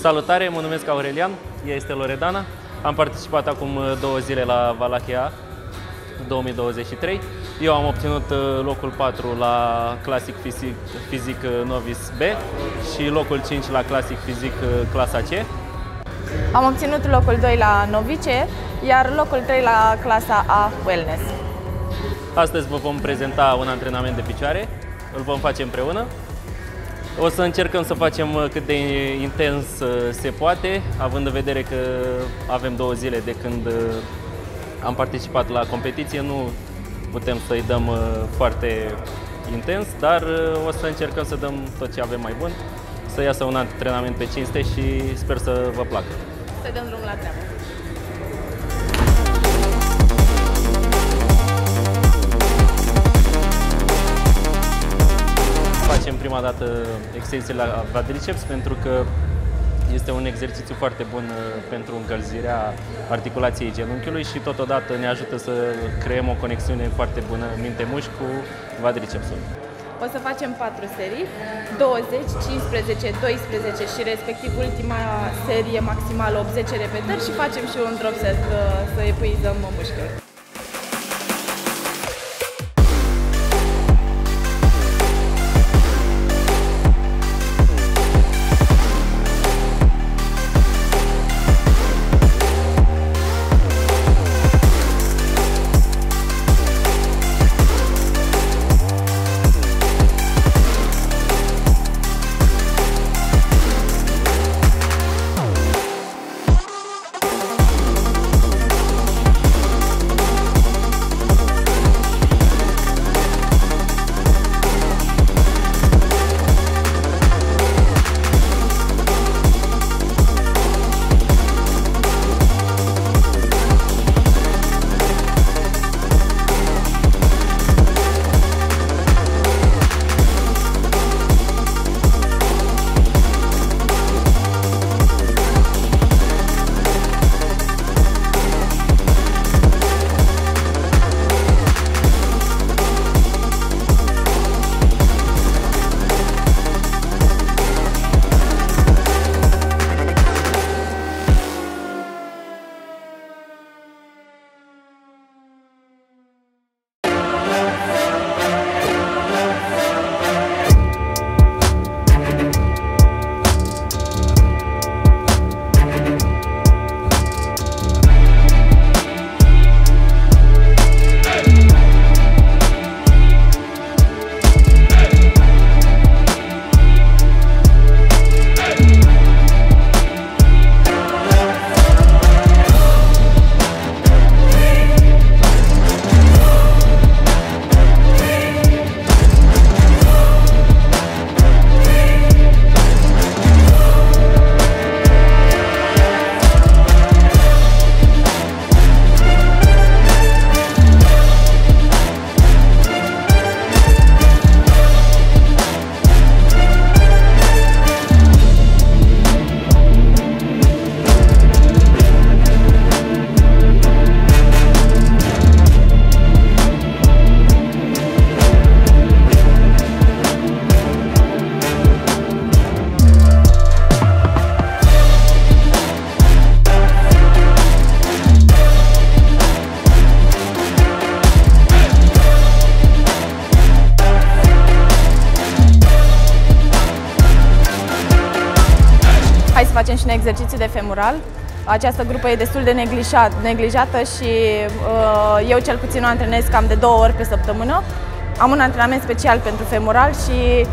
Salutare, mă numesc Aurelian, ea este Loredana. Am participat acum 2 zile la Valahia 2023. Eu am obținut locul 4 la Classic Physic Novice B și locul 5 la Classic Physic clasa C. Am obținut locul 2 la Novice, iar locul 3 la clasa A Wellness. Astăzi vă vom prezenta un antrenament de picioare, îl vom face împreună. O să încercăm să facem cât de intens se poate, având în vedere că avem 2 zile de când am participat la competiție, nu putem să-i dăm foarte intens, dar o să încercăm să dăm tot ce avem mai bun, să iasă un antrenament pe cinste și sper să vă placă. Să dăm drum la treabă! Facem prima dată exerciții la quadriceps pentru că este un exercițiu foarte bun pentru încălzirea articulației genunchiului și totodată ne ajută să creăm o conexiune foarte bună minte-mușchi cu quadricepsul. O să facem 4 serii, 20, 15, 12 și respectiv ultima serie maximală 80 repetări și facem și un drop set să epuizăm mușchiul. Facem și un exercițiu de femural. Această grupă e destul de neglijată și eu cel puțin o antrenez cam de 2 ori pe săptămână. Am un antrenament special pentru femural și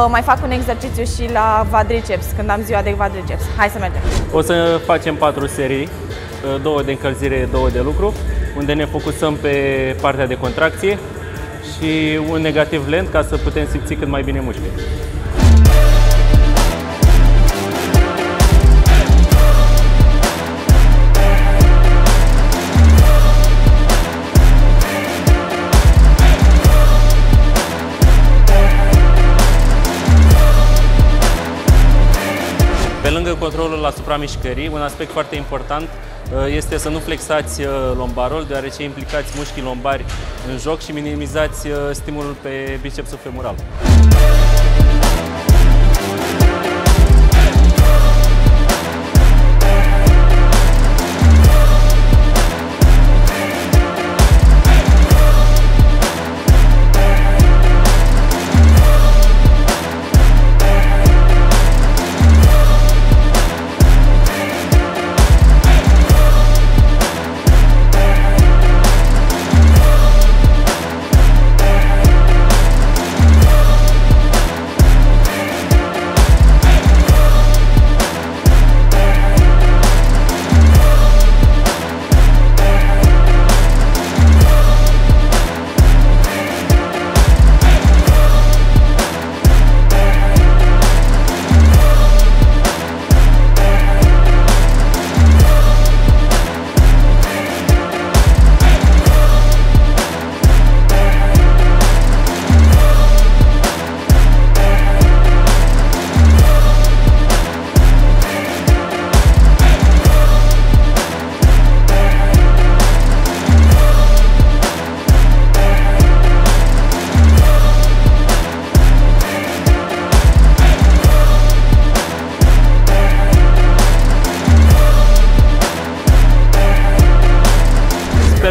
mai fac un exercițiu și la quadriceps, când am ziua de quadriceps. Hai să mergem! O să facem 4 serii, 2 de încălzire, 2 de lucru, unde ne focusăm pe partea de contracție și un negativ lent ca să putem simți cât mai bine mușchii. Pe lângă controlul asupra mișcării, un aspect foarte important este să nu flexați lombarul, deoarece implicați mușchii lombari în joc și minimizați stimulul pe bicepsul femoral.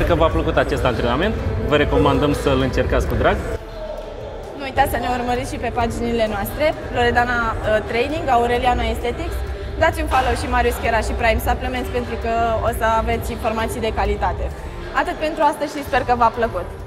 că v-a plăcut acest antrenament. Vă recomandăm să-l încercați cu drag. Nu uitați să ne urmăriți și pe paginile noastre, Loredana Training, Aureliana Aesthetics. Dați un follow și Marius Chera și Prime Supplements pentru că o să aveți informații de calitate. Atât pentru astăzi și sper că v-a plăcut!